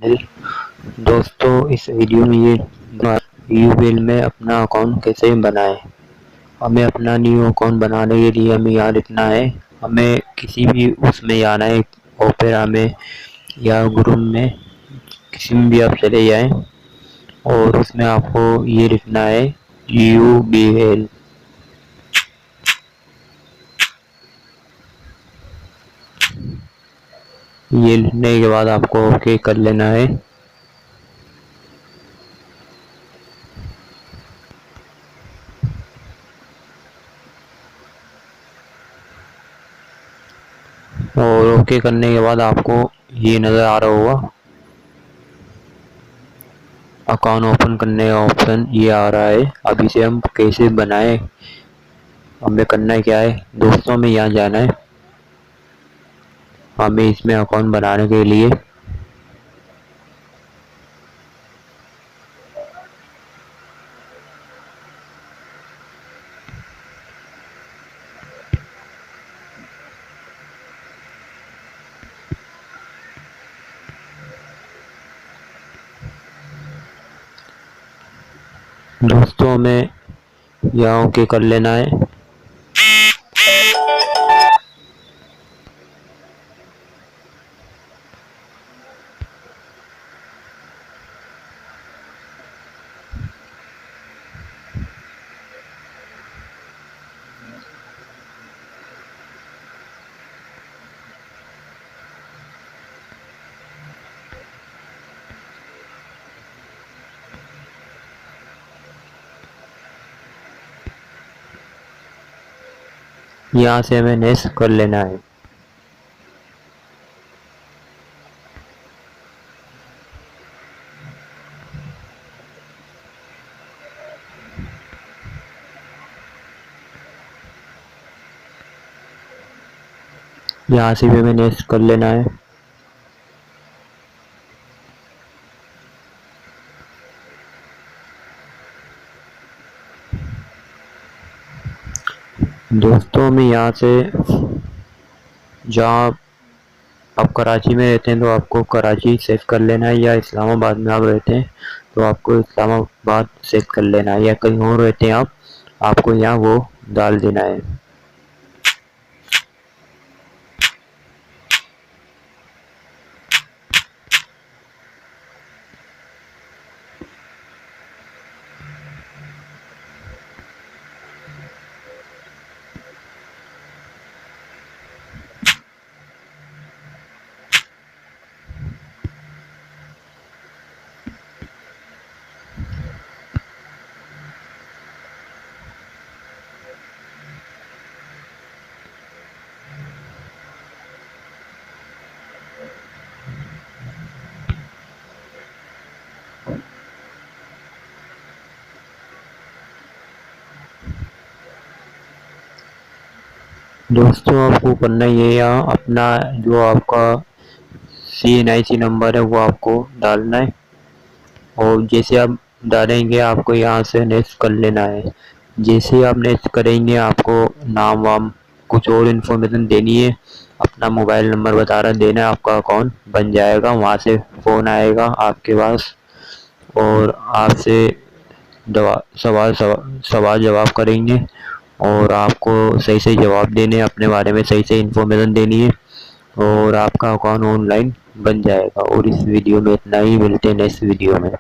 Channel. दोस्तों इस video में ये यूमेल में अपना अकाउंट कैसे बनाएं। हमें अपना न्यू अकाउंट बनाने के लिए हमें यहाँ लिखना है, हमें किसी भी उसमें जाना है, ओपेरा में या ग्रुप में, किसी में भी आप चले जाएं और उसमें आपको ये लिखना है यूमेल। ये लिखने के बाद आपको ओके कर लेना है। और ओके करने के बाद आपको ये नज़र आ रहा होगा अकाउंट ओपन करने का ऑप्शन, ये आ रहा है। अब इसे हम कैसे बनाएं, हमें करना क्या है दोस्तों, में यहाँ जाना है हमें इसमें अकाउंट बनाने के लिए। दोस्तों में यहाँ ओके कर लेना है। यहाँ से हमें नेक्स्ट कर लेना है। यहाँ से भी हमें नेक्स्ट कर लेना है। दोस्तों में यहाँ से जहाँ आप कराची में रहते हैं तो आपको कराची सेट कर लेना है, या इस्लामाबाद में आप रहते हैं तो आपको इस्लामाबाद सेट कर लेना है, या कहीं और रहते हैं आपको यहाँ वो डाल देना है। दोस्तों आपको करना ये, यहाँ अपना जो आपका CNIC नंबर है वो आपको डालना है, और जैसे आप डालेंगे आपको यहाँ से नेक्स्ट कर लेना है। जैसे आप नेक्स्ट करेंगे आपको नाम वाम कुछ और इन्फॉर्मेशन देनी है, अपना मोबाइल नंबर बता रहा देना है, आपका अकाउंट बन जाएगा। वहाँ से फ़ोन आएगा आपके पास और आपसे सवाल जवाब करेंगे, और आपको सही सही जवाब देने, अपने बारे में सही सही इन्फॉर्मेशन देनी है, और आपका अकाउंट ऑनलाइन बन जाएगा। और इस वीडियो में इतना ही, मिलते हैं नेक्स्ट वीडियो में।